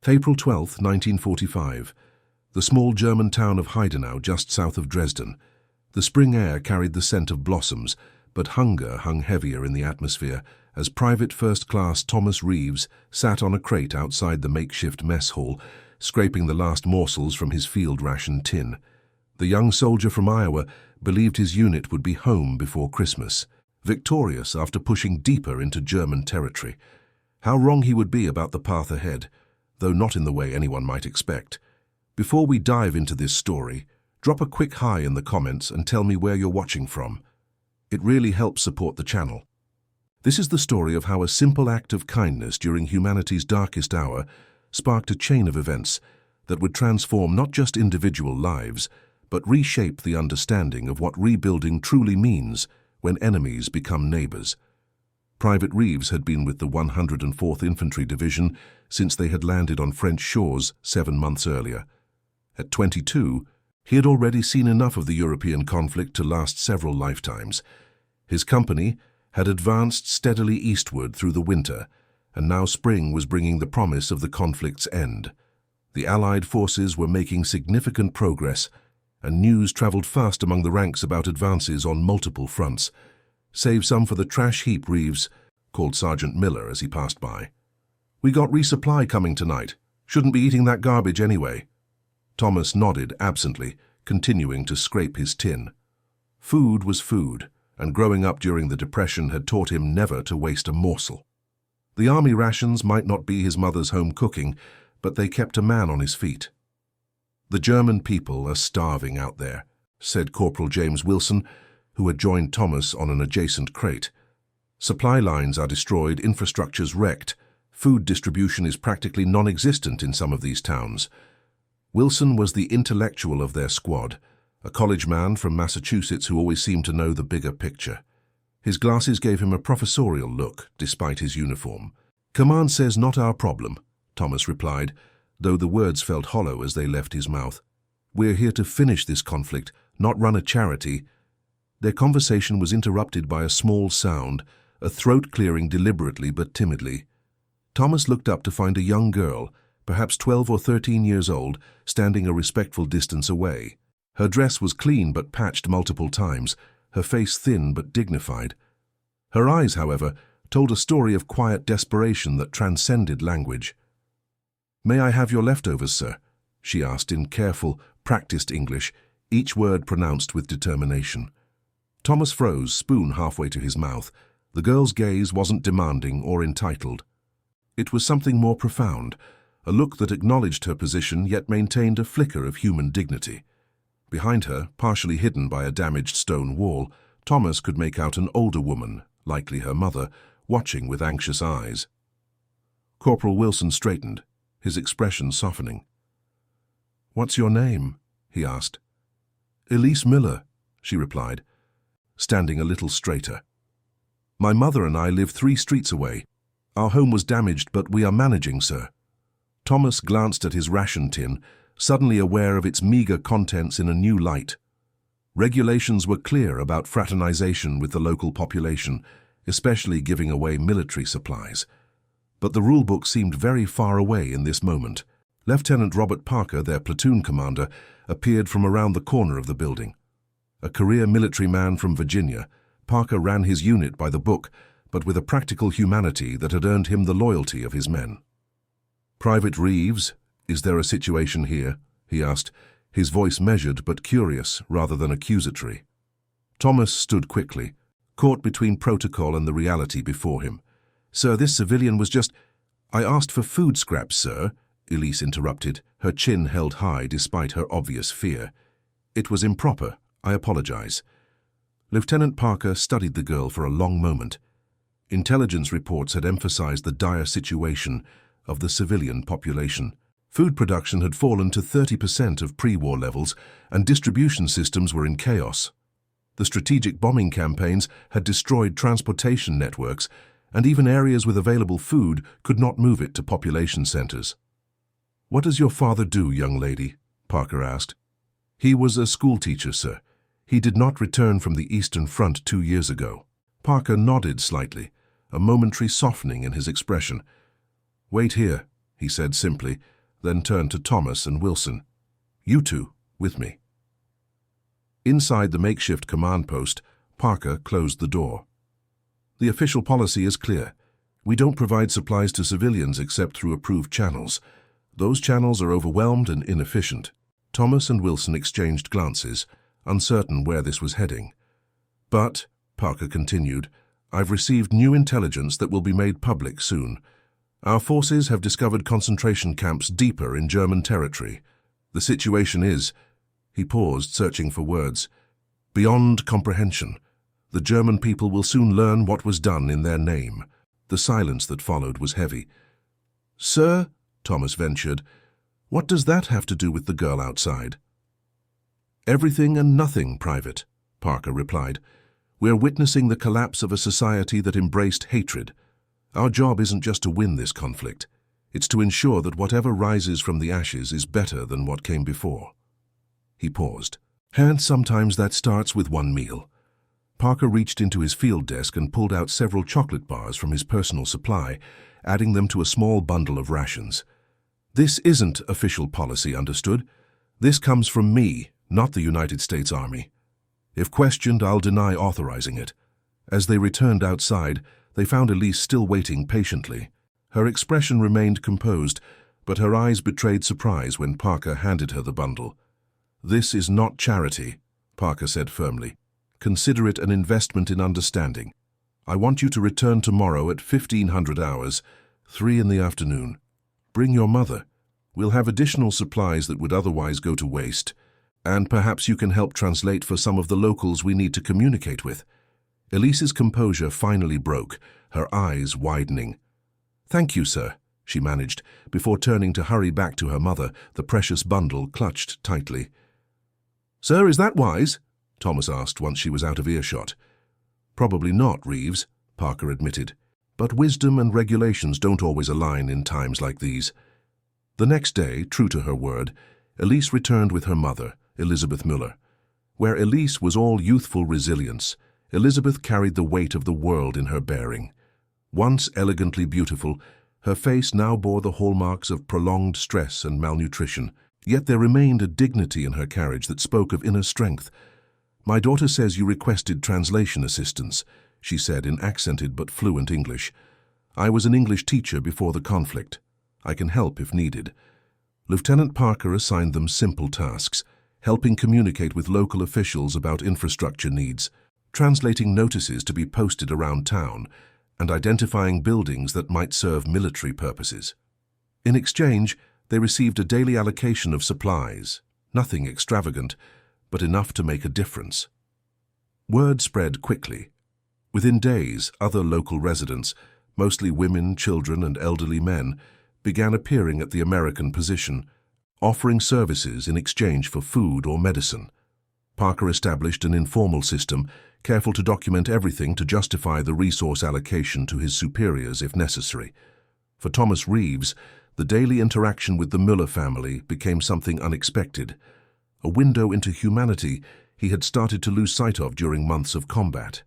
April 12, 1945. The small German town of Heidenau, just south of Dresden. The spring air carried the scent of blossoms, but hunger hung heavier in the atmosphere as Private First Class Thomas Reeves sat on a crate outside the makeshift mess hall, scraping the last morsels from his field ration tin. The young soldier from Iowa believed his unit would be home before Christmas, victorious after pushing deeper into German territory. How wrong he would be about the path ahead, though not in the way anyone might expect. Before we dive into this story, drop a quick hi in the comments and tell me where you're watching from. It really helps support the channel. This is the story of how a simple act of kindness during humanity's darkest hour sparked a chain of events that would transform not just individual lives, but reshape the understanding of what rebuilding truly means when enemies become neighbors. Private Reeves had been with the 104th Infantry Division since they had landed on French shores 7 months earlier. At 22, he had already seen enough of the European conflict to last several lifetimes. His company had advanced steadily eastward through the winter, and now spring was bringing the promise of the conflict's end. The Allied forces were making significant progress, and news traveled fast among the ranks about advances on multiple fronts. Save some for the trash heap, Reeves called Sergeant Miller as he passed by. "We got resupply coming tonight. Shouldn't be eating that garbage anyway." Thomas nodded absently, continuing to scrape his tin. Food was food, and growing up during the Depression had taught him never to waste a morsel. The army rations might not be his mother's home cooking, but they kept a man on his feet. "The German people are starving out there," said Corporal James Wilson, who had joined Thomas on an adjacent crate. "Supply lines are destroyed, infrastructure's wrecked. Food distribution is practically non-existent in some of these towns." Wilson was the intellectual of their squad, a college man from Massachusetts who always seemed to know the bigger picture. His glasses gave him a professorial look, despite his uniform. "Command says not our problem," Thomas replied, though the words felt hollow as they left his mouth. "We're here to finish this conflict, not run a charity." Their conversation was interrupted by a small sound, a throat clearing deliberately but timidly. Thomas looked up to find a young girl, perhaps 12 or 13 years old, standing a respectful distance away. Her dress was clean but patched multiple times, her face thin but dignified. Her eyes, however, told a story of quiet desperation that transcended language. "May I have your leftovers, sir?" she asked in careful, practiced English, each word pronounced with determination. Thomas froze, spoon halfway to his mouth. The girl's gaze wasn't demanding or entitled. It was something more profound, a look that acknowledged her position yet maintained a flicker of human dignity. Behind her, partially hidden by a damaged stone wall, Thomas could make out an older woman, likely her mother, watching with anxious eyes. Corporal Wilson straightened, his expression softening. "What's your name?" he asked. "Elise Miller," she replied, standing a little straighter. "My mother and I live 3 streets away. Our home was damaged, but we are managing, sir." Thomas glanced at his ration tin, suddenly aware of its meager contents in a new light. Regulations were clear about fraternization with the local population, especially giving away military supplies. But the rulebook seemed very far away in this moment. Lieutenant Robert Parker, their platoon commander, appeared from around the corner of the building. A career military man from Virginia, Parker ran his unit by the book, but with a practical humanity that had earned him the loyalty of his men. "Private Reeves, is there a situation here?" he asked, his voice measured but curious rather than accusatory. Thomas stood quickly, caught between protocol and the reality before him. "Sir, this civilian was just—" "I asked for food scraps, sir," Elise interrupted, her chin held high despite her obvious fear. "It was improper. I apologize." Lieutenant Parker studied the girl for a long moment. Intelligence reports had emphasized the dire situation of the civilian population. Food production had fallen to 30% of pre-war levels, and distribution systems were in chaos. The strategic bombing campaigns had destroyed transportation networks, and even areas with available food could not move it to population centers. "What does your father do, young lady?" Parker asked. "He was a schoolteacher, sir. He did not return from the Eastern Front 2 years ago." Parker nodded slightly, a momentary softening in his expression. "Wait here," he said simply, then turned to Thomas and Wilson. "You two, with me." Inside the makeshift command post, Parker closed the door. "The official policy is clear. We don't provide supplies to civilians except through approved channels. Those channels are overwhelmed and inefficient." Thomas and Wilson exchanged glances, uncertain where this was heading. "But," Parker continued, "I've received new intelligence that will be made public soon. Our forces have discovered concentration camps deeper in German territory. The situation is," he paused, searching for words, "beyond comprehension. The German people will soon learn what was done in their name." The silence that followed was heavy. "Sir," Thomas ventured, "what does that have to do with the girl outside?" "Everything and nothing, Private," Parker replied. "We're witnessing the collapse of a society that embraced hatred. Our job isn't just to win this conflict. It's to ensure that whatever rises from the ashes is better than what came before." He paused. "And sometimes that starts with one meal." Parker reached into his field desk and pulled out several chocolate bars from his personal supply, adding them to a small bundle of rations. "This isn't official policy, understood? This comes from me, not the United States Army. If questioned, I'll deny authorizing it." As they returned outside, they found Elise still waiting patiently. Her expression remained composed, but her eyes betrayed surprise when Parker handed her the bundle. "This is not charity," Parker said firmly. "Consider it an investment in understanding. I want you to return tomorrow at 1500 hours, 3 in the afternoon. Bring your mother. We'll have additional supplies that would otherwise go to waste, and perhaps you can help translate for some of the locals we need to communicate with." Elise's composure finally broke, her eyes widening. "Thank you, sir," she managed, before turning to hurry back to her mother, the precious bundle clutched tightly. "Sir, is that wise?" Thomas asked once she was out of earshot. "Probably not, Reeves," Parker admitted. "But wisdom and regulations don't always align in times like these." The next day, true to her word, Elise returned with her mother, Elizabeth Müller. Where Elise was all youthful resilience, Elizabeth carried the weight of the world in her bearing. Once elegantly beautiful, her face now bore the hallmarks of prolonged stress and malnutrition, yet there remained a dignity in her carriage that spoke of inner strength. "My daughter says you requested translation assistance," she said in accented but fluent English. "I was an English teacher before the conflict. I can help if needed." Lieutenant Parker assigned them simple tasks, helping communicate with local officials about infrastructure needs, translating notices to be posted around town, and identifying buildings that might serve military purposes. In exchange, they received a daily allocation of supplies, nothing extravagant, but enough to make a difference. Word spread quickly. Within days, other local residents, mostly women, children, and elderly men, began appearing at the American position, offering services in exchange for food or medicine. Parker established an informal system, careful to document everything to justify the resource allocation to his superiors if necessary. For Thomas Reeves, the daily interaction with the Müller family became something unexpected, a window into humanity he had started to lose sight of during months of combat.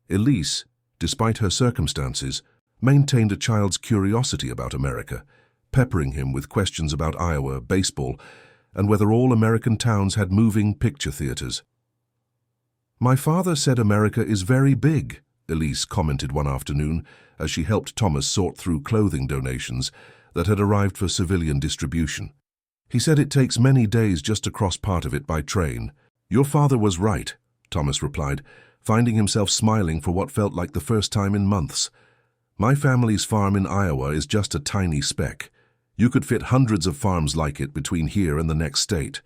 Elise, despite her circumstances, maintained a child's curiosity about America, peppering him with questions about Iowa, baseball, and whether all American towns had moving picture theaters. "My father said America is very big," Elise commented one afternoon as she helped Thomas sort through clothing donations that had arrived for civilian distribution. "He said it takes many days just to cross part of it by train." "Your father was right," Thomas replied, finding himself smiling for what felt like the first time in months. "My family's farm in Iowa is just a tiny speck. You could fit hundreds of farms like it between here and the next state."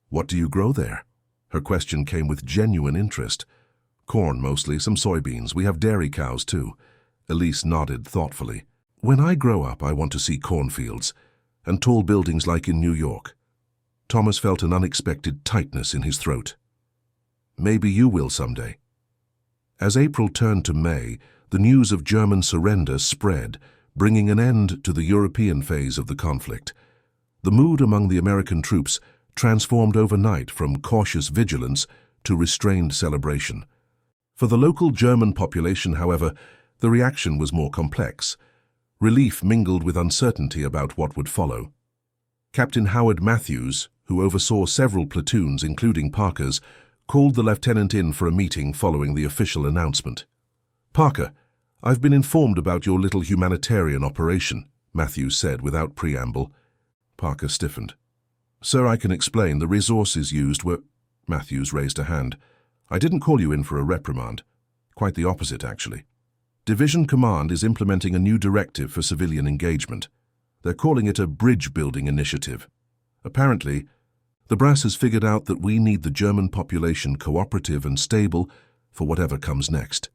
"What do you grow there?" Her question came with genuine interest. "Corn mostly, some soybeans. We have dairy cows too." Elise nodded thoughtfully. "When I grow up, I want to see cornfields and tall buildings like in New York." Thomas felt an unexpected tightness in his throat. "Maybe you will someday." As April turned to May, the news of German surrender spread, bringing an end to the European phase of the conflict. The mood among the American troops transformed overnight from cautious vigilance to restrained celebration. For the local German population, however, the reaction was more complex. Relief mingled with uncertainty about what would follow. Captain Howard Matthews, who oversaw several platoons, including Parker's, called the lieutenant in for a meeting following the official announcement. "Parker, I've been informed about your little humanitarian operation," Matthews said without preamble. Parker stiffened. "Sir, I can explain. The resources used were—" Matthews raised a hand. "I didn't call you in for a reprimand. Quite the opposite, actually. Division Command is implementing a new directive for civilian engagement. They're calling it a bridge-building initiative. Apparently, the brass has figured out that we need the German population cooperative and stable for whatever comes next."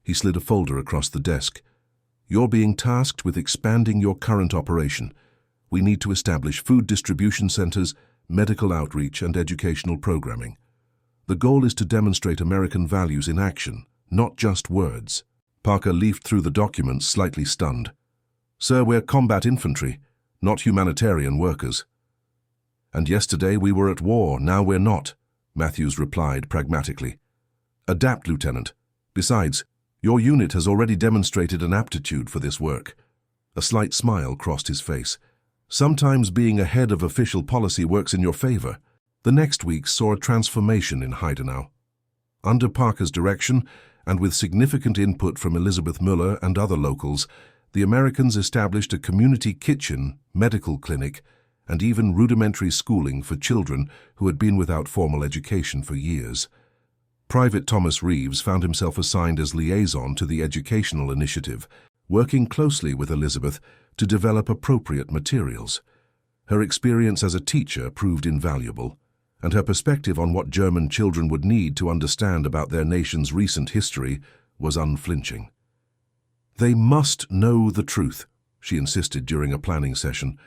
He slid a folder across the desk. "You're being tasked with expanding your current operation. We need to establish food distribution centers, medical outreach, and educational programming. The goal is to demonstrate American values in action, not just words." Parker leafed through the documents, slightly stunned. "Sir, we're combat infantry, not humanitarian workers." "And yesterday we were at war, now we're not," Matthews replied pragmatically. "Adapt, Lieutenant. Besides, your unit has already demonstrated an aptitude for this work." A slight smile crossed his face. "Sometimes being ahead of official policy works in your favor." The next week saw a transformation in Heidenau. Under Parker's direction, and with significant input from Elizabeth Müller and other locals, the Americans established a community kitchen, medical clinic, and even rudimentary schooling for children who had been without formal education for years. Private Thomas Reeves found himself assigned as liaison to the educational initiative, working closely with Elizabeth to develop appropriate materials. Her experience as a teacher proved invaluable, and her perspective on what German children would need to understand about their nation's recent history was unflinching. "They must know the truth," she insisted during a planning session,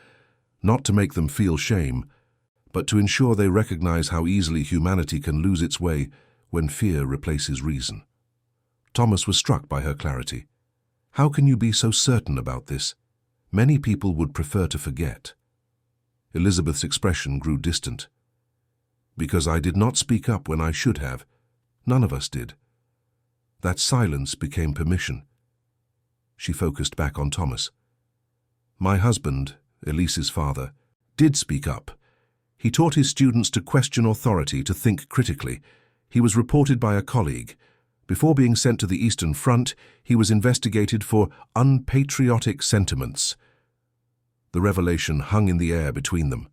"not to make them feel shame, but to ensure they recognize how easily humanity can lose its way when fear replaces reason." Thomas was struck by her clarity. "How can you be so certain about this? Many people would prefer to forget." Elizabeth's expression grew distant. "Because I did not speak up when I should have. None of us did. That silence became permission." She focused back on Thomas. "My husband, Elise's father, did speak up. He taught his students to question authority, to think critically. He was reported by a colleague. Before being sent to the Eastern Front, he was investigated for unpatriotic sentiments." The revelation hung in the air between them.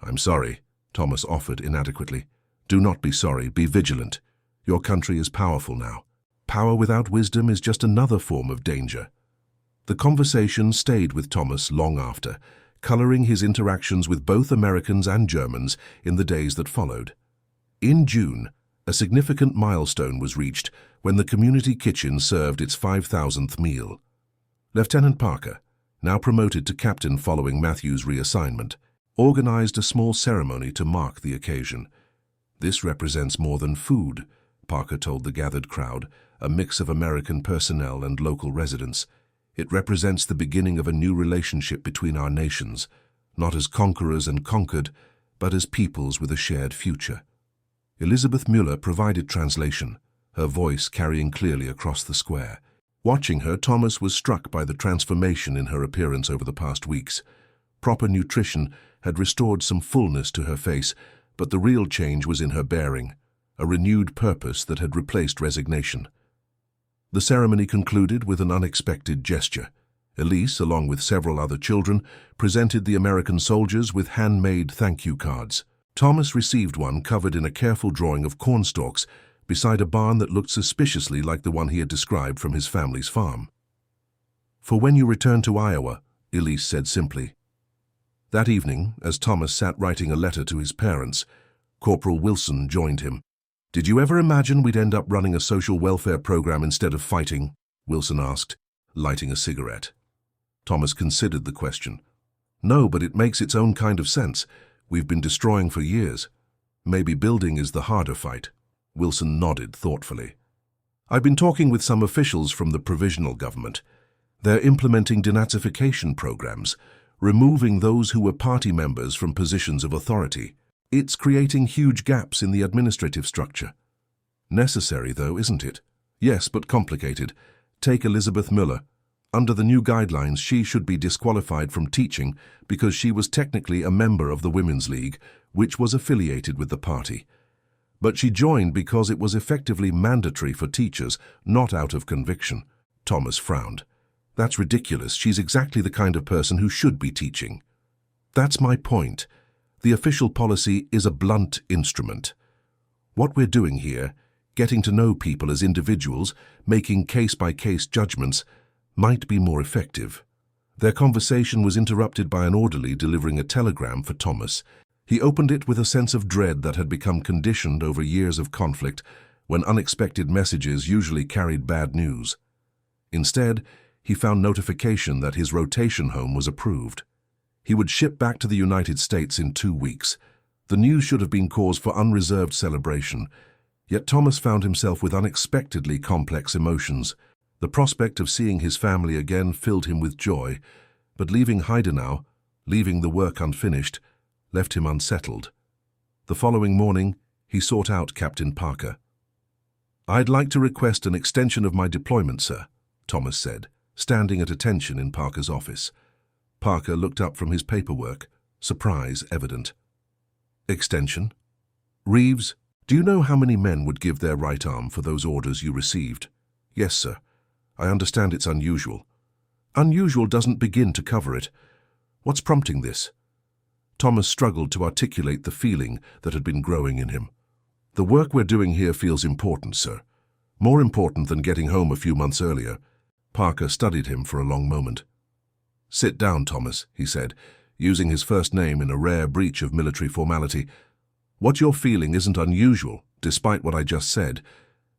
"I'm sorry," Thomas offered inadequately. "Do not be sorry, be vigilant. Your country is powerful now. Power without wisdom is just another form of danger." The conversation stayed with Thomas long after, coloring his interactions with both Americans and Germans in the days that followed. In June, a significant milestone was reached when the community kitchen served its 5,000th meal. Lieutenant Parker, now promoted to captain following Matthews' reassignment, organized a small ceremony to mark the occasion. "This represents more than food," Parker told the gathered crowd, a mix of American personnel and local residents. "It represents the beginning of a new relationship between our nations, not as conquerors and conquered, but as peoples with a shared future." Elizabeth Müller provided translation, her voice carrying clearly across the square. Watching her, Thomas was struck by the transformation in her appearance over the past weeks. Proper nutrition had restored some fullness to her face, but the real change was in her bearing, a renewed purpose that had replaced resignation. The ceremony concluded with an unexpected gesture. Elise, along with several other children, presented the American soldiers with handmade thank-you cards. Thomas received one covered in a careful drawing of cornstalks beside a barn that looked suspiciously like the one he had described from his family's farm. "For when you return to Iowa," Elise said simply. That evening, as Thomas sat writing a letter to his parents, Corporal Wilson joined him. "Did you ever imagine we'd end up running a social welfare program instead of fighting?" Wilson asked, lighting a cigarette. Thomas considered the question. "No, but it makes its own kind of sense. We've been destroying for years. Maybe building is the harder fight." Wilson nodded thoughtfully. "I've been talking with some officials from the provisional government. They're implementing denazification programs, removing those who were party members from positions of authority. It's creating huge gaps in the administrative structure. Necessary, though, isn't it? Yes, but complicated. Take Elizabeth Müller. Under the new guidelines, she should be disqualified from teaching because she was technically a member of the Women's League, which was affiliated with the party. But she joined because it was effectively mandatory for teachers, not out of conviction. Thomas frowned. That's ridiculous. She's exactly the kind of person who should be teaching. That's my point. The official policy is a blunt instrument. What we're doing here, getting to know people as individuals, making case-by-case judgments, might be more effective. Their conversation was interrupted by an orderly delivering a telegram for Thomas. He opened it with a sense of dread that had become conditioned over years of conflict, when unexpected messages usually carried bad news. Instead, he found notification that his rotation home was approved. He would ship back to the United States in 2 weeks. The news should have been cause for unreserved celebration, yet Thomas found himself with unexpectedly complex emotions. The prospect of seeing his family again filled him with joy, but leaving Heidenau, leaving the work unfinished, left him unsettled. The following morning, he sought out Captain Parker. "I'd like to request an extension of my deployment, sir," Thomas said, standing at attention in Parker's office. Parker looked up from his paperwork, surprise evident. "Extension? Reeves, do you know how many men would give their right arm for those orders you received?" "Yes, sir. I understand it's unusual." "Unusual doesn't begin to cover it. What's prompting this?" Thomas struggled to articulate the feeling that had been growing in him. "The work we're doing here feels important, sir. More important than getting home a few months earlier." Parker studied him for a long moment. "Sit down, Thomas," he said, using his first name in a rare breach of military formality. "What you're feeling isn't unusual, despite what I just said.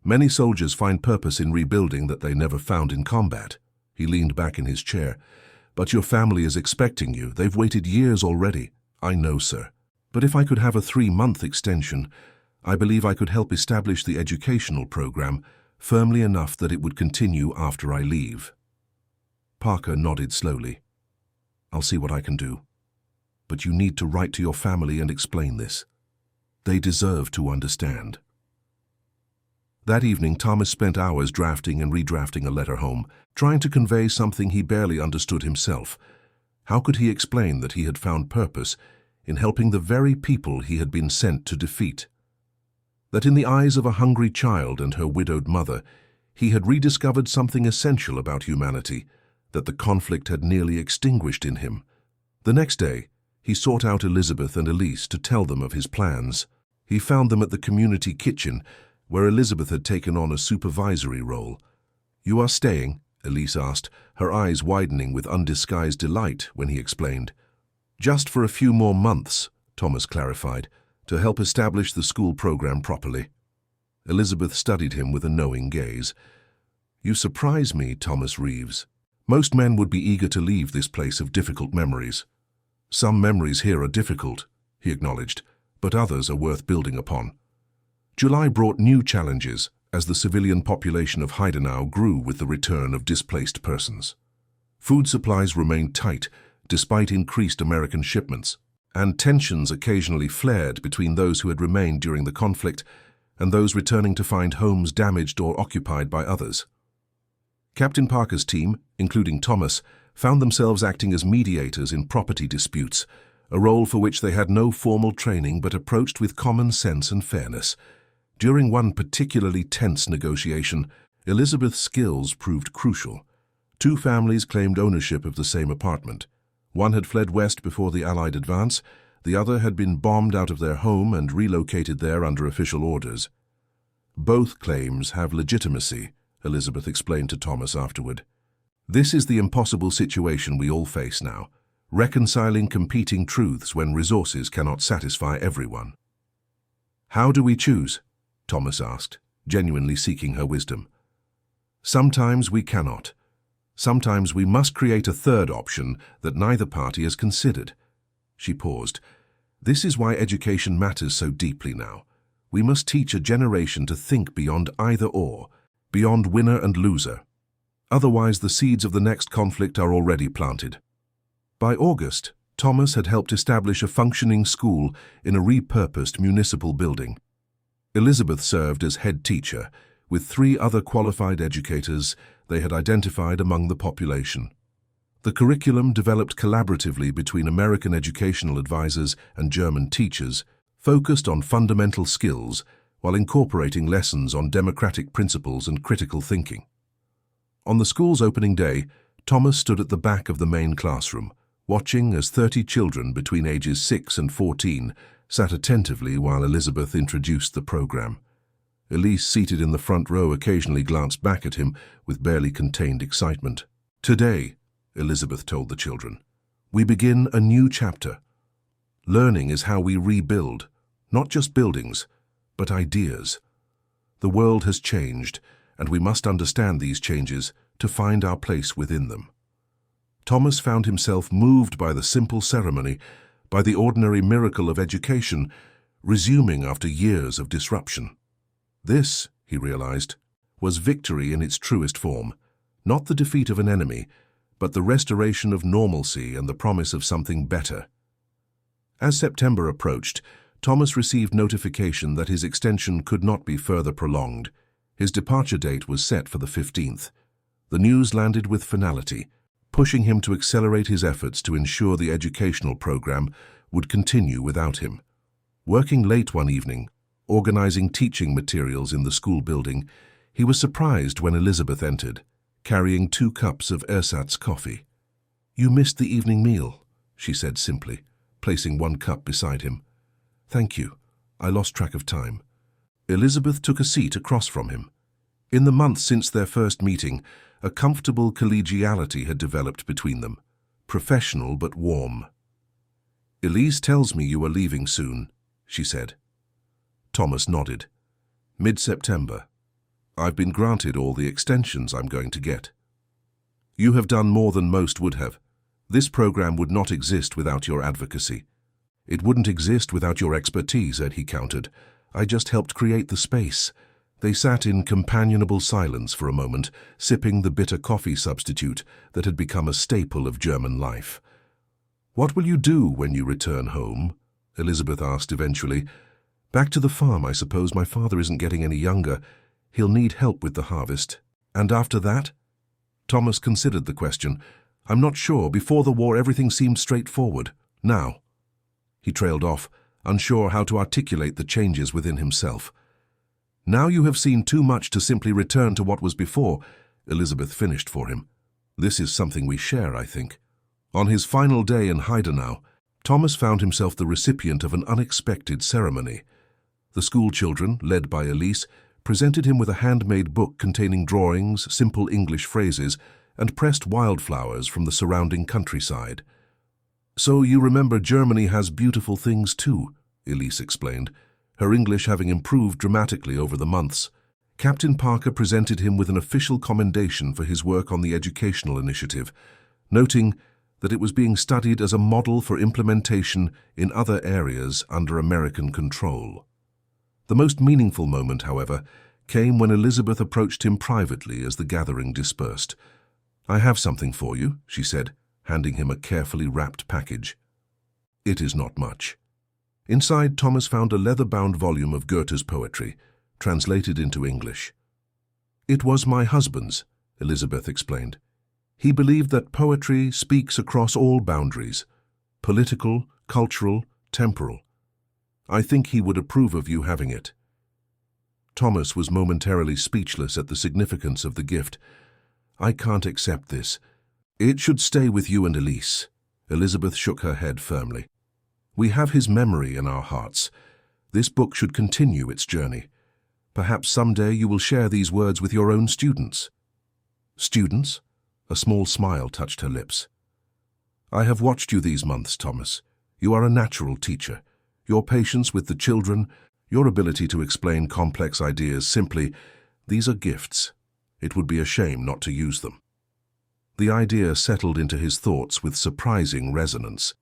Many soldiers find purpose in rebuilding that they never found in combat." He leaned back in his chair. "But your family is expecting you. They've waited years already." "I know, sir. But if I could have a 3-month extension, I believe I could help establish the educational program firmly enough that it would continue after I leave." Parker nodded slowly. "I'll see what I can do. But you need to write to your family and explain this. They deserve to understand." That evening, Thomas spent hours drafting and redrafting a letter home, trying to convey something he barely understood himself. How could he explain that he had found purpose in helping the very people he had been sent to defeat? That in the eyes of a hungry child and her widowed mother, he had rediscovered something essential about humanity that the conflict had nearly extinguished in him. The next day, he sought out Elizabeth and Elise to tell them of his plans. He found them at the community kitchen, where Elizabeth had taken on a supervisory role. "You are staying?" Elise asked, her eyes widening with undisguised delight when he explained. "Just for a few more months," Thomas clarified, "to help establish the school program properly." Elizabeth studied him with a knowing gaze. "You surprise me, Thomas Reeves. Most men would be eager to leave this place of difficult memories." "Some memories here are difficult," he acknowledged, "but others are worth building upon." July brought new challenges as the civilian population of Heidenau grew with the return of displaced persons. Food supplies remained tight despite increased American shipments, and tensions occasionally flared between those who had remained during the conflict and those returning to find homes damaged or occupied by others. Captain Parker's team, including Thomas, found themselves acting as mediators in property disputes, a role for which they had no formal training but approached with common sense and fairness. During one particularly tense negotiation, Elizabeth's skills proved crucial. 2 families claimed ownership of the same apartment. One had fled west before the Allied advance, the other had been bombed out of their home and relocated there under official orders. "Both claims have legitimacy," Elizabeth explained to Thomas afterward. "This is the impossible situation we all face now, reconciling competing truths when resources cannot satisfy everyone." "How do we choose?" Thomas asked, genuinely seeking her wisdom. "Sometimes we cannot. Sometimes we must create a third option that neither party has considered." She paused. "This is why education matters so deeply now. We must teach a generation to think beyond either-or, beyond winner and loser. Otherwise, the seeds of the next conflict are already planted." By August, Thomas had helped establish a functioning school in a repurposed municipal building. Elizabeth served as head teacher, with 3 other qualified educators, they had identified among the population. The curriculum, developed collaboratively between American educational advisors and German teachers, focused on fundamental skills while incorporating lessons on democratic principles and critical thinking. On the school's opening day, Thomas stood at the back of the main classroom, watching as 30 children between ages 6 and 14 sat attentively while Elizabeth introduced the program. Elise, seated in the front row, occasionally glanced back at him with barely contained excitement. "Today," Elizabeth told the children, "we begin a new chapter. Learning is how we rebuild, not just buildings, but ideas. The world has changed, and we must understand these changes to find our place within them." Thomas found himself moved by the simple ceremony, by the ordinary miracle of education, resuming after years of disruption. This, he realized, was victory in its truest form, not the defeat of an enemy, but the restoration of normalcy and the promise of something better. As September approached, Thomas received notification that his extension could not be further prolonged. His departure date was set for the 15th. The news landed with finality, pushing him to accelerate his efforts to ensure the educational program would continue without him. Working late one evening, organizing teaching materials in the school building, he was surprised when Elizabeth entered, carrying 2 cups of ersatz coffee. "You missed the evening meal," she said simply, placing 1 cup beside him. "Thank you. I lost track of time." Elizabeth took a seat across from him. In the months since their first meeting, a comfortable collegiality had developed between them, professional but warm. "Elise tells me you are leaving soon," she said. Thomas nodded. "Mid-September. I've been granted all the extensions I'm going to get." "You have done more than most would have. This program would not exist without your advocacy." "It wouldn't exist without your expertise," Ed, he countered. "I just helped create the space." They sat in companionable silence for a moment, sipping the bitter coffee substitute that had become a staple of German life. "What will you do when you return home?" Elizabeth asked eventually. "Back to the farm, I suppose. My father isn't getting any younger. He'll need help with the harvest. And after that?" Thomas considered the question. "I'm not sure. Before the war, everything seemed straightforward. Now." He trailed off, unsure how to articulate the changes within himself. "Now you have seen too much to simply return to what was before," Elizabeth finished for him. "This is something we share, I think." On his final day in Heidenau, Thomas found himself the recipient of an unexpected ceremony. The school children, led by Elise, presented him with a handmade book containing drawings, simple English phrases, and pressed wildflowers from the surrounding countryside. "So you remember Germany has beautiful things too," Elise explained, her English having improved dramatically over the months. Captain Parker presented him with an official commendation for his work on the educational initiative, noting that it was being studied as a model for implementation in other areas under American control. The most meaningful moment, however, came when Elizabeth approached him privately as the gathering dispersed. "I have something for you," she said, handing him a carefully wrapped package. "It is not much." Inside, Thomas found a leather-bound volume of Goethe's poetry, translated into English. "It was my husband's," Elizabeth explained. "He believed that poetry speaks across all boundaries, political, cultural, temporal. I think he would approve of you having it." Thomas was momentarily speechless at the significance of the gift. "I can't accept this. It should stay with you and Elise." Elizabeth shook her head firmly. "We have his memory in our hearts. This book should continue its journey. Perhaps someday you will share these words with your own students." "Students?" A small smile touched her lips. "I have watched you these months, Thomas. You are a natural teacher. Your patience with the children, your ability to explain complex ideas simply, these are gifts. It would be a shame not to use them." The idea settled into his thoughts with surprising resonance.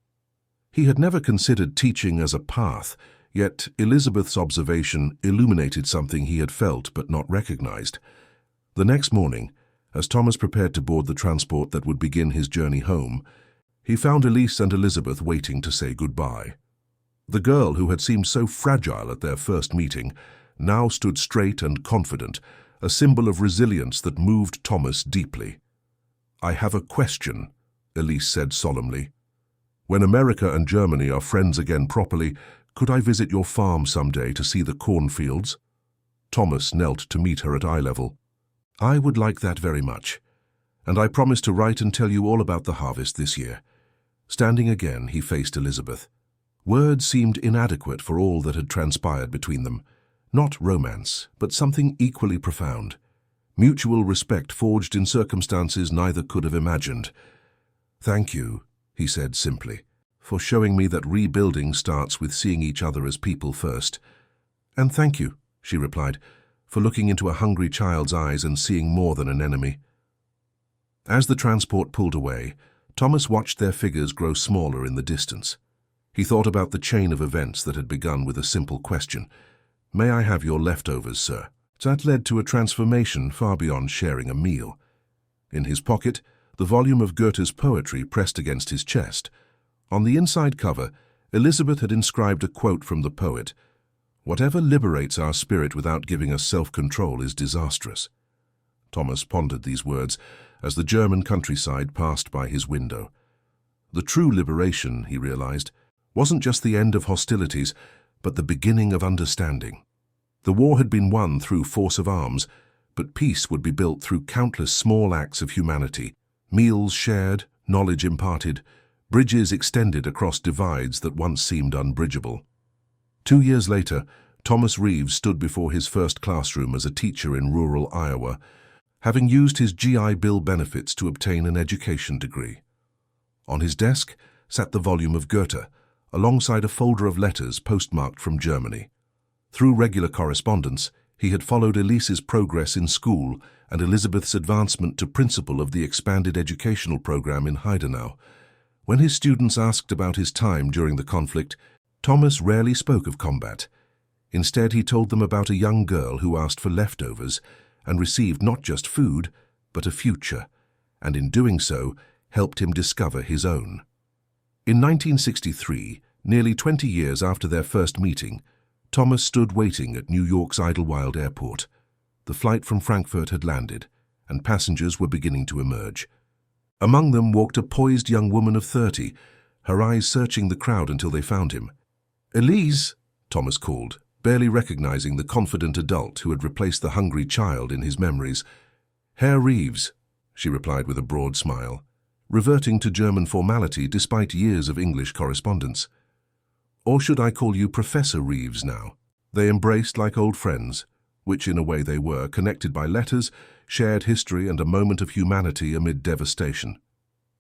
He had never considered teaching as a path, yet Elizabeth's observation illuminated something he had felt but not recognized. The next morning, as Thomas prepared to board the transport that would begin his journey home, he found Elise and Elizabeth waiting to say goodbye. The girl who had seemed so fragile at their first meeting now stood straight and confident, a symbol of resilience that moved Thomas deeply. "I have a question," Elise said solemnly. "When America and Germany are friends again properly, could I visit your farm someday to see the cornfields?" Thomas knelt to meet her at eye level. "I would like that very much, and I promise to write and tell you all about the harvest this year." Standing again, he faced Elizabeth. Words seemed inadequate for all that had transpired between them. Not romance, but something equally profound. Mutual respect forged in circumstances neither could have imagined. "Thank you," he said simply, "for showing me that rebuilding starts with seeing each other as people first." "And thank you," she replied, "for looking into a hungry child's eyes and seeing more than an enemy." As the transport pulled away, Thomas watched their figures grow smaller in the distance. He thought about the chain of events that had begun with a simple question: "May I have your leftovers, sir?" That led to a transformation far beyond sharing a meal. In his pocket, the volume of Goethe's poetry pressed against his chest. On the inside cover, Elizabeth had inscribed a quote from the poet: "Whatever liberates our spirit without giving us self-control is disastrous." Thomas pondered these words as the German countryside passed by his window. The true liberation, he realized, wasn't just the end of hostilities, but the beginning of understanding. The war had been won through force of arms, but peace would be built through countless small acts of humanity: meals shared, knowledge imparted, bridges extended across divides that once seemed unbridgeable. 2 years later, Thomas Reeves stood before his first classroom as a teacher in rural Iowa, having used his GI Bill benefits to obtain an education degree. On his desk sat the volume of Goethe, alongside a folder of letters postmarked from Germany. Through regular correspondence, he had followed Elise's progress in school and Elizabeth's advancement to principal of the expanded educational program in Heidenau. When his students asked about his time during the conflict, Thomas rarely spoke of combat. Instead, he told them about a young girl who asked for leftovers and received not just food, but a future, and in doing so, helped him discover his own. In 1963, nearly 20 years after their first meeting, Thomas stood waiting at New York's Idlewild Airport. The flight from Frankfurt had landed, and passengers were beginning to emerge. Among them walked a poised young woman of 30, her eyes searching the crowd until they found him. "Elise," Thomas called, barely recognizing the confident adult who had replaced the hungry child in his memories. "Herr Reeves," she replied with a broad smile, reverting to German formality despite years of English correspondence. "Or should I call you Professor Reeves now?" They embraced like old friends, which in a way they were, connected by letters, shared history, and a moment of humanity amid devastation.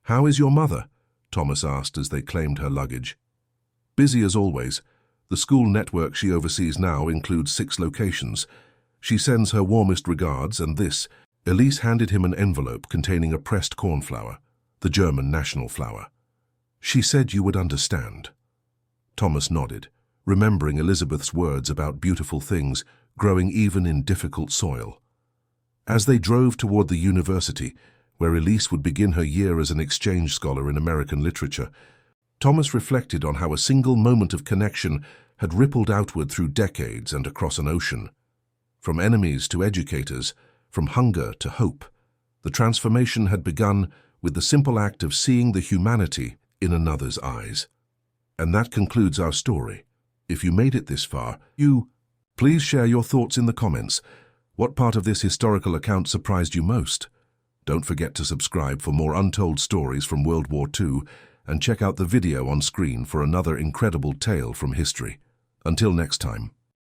"How is your mother?" Thomas asked as they claimed her luggage. "Busy as always. The school network she oversees now includes 6 locations. She sends her warmest regards, and this." Elise handed him an envelope containing a pressed cornflower, the German national flower. "She said you would understand." Thomas nodded, remembering Elizabeth's words about beautiful things growing even in difficult soil. As they drove toward the university, where Elise would begin her year as an exchange scholar in American literature, Thomas reflected on how a single moment of connection had rippled outward through decades and across an ocean. From enemies to educators, from hunger to hope, the transformation had begun with the simple act of seeing the humanity in another's eyes. And that concludes our story. If you made it this far, please share your thoughts in the comments. What part of this historical account surprised you most? Don't forget to subscribe for more untold stories from World War II, and check out the video on screen for another incredible tale from history. Until next time.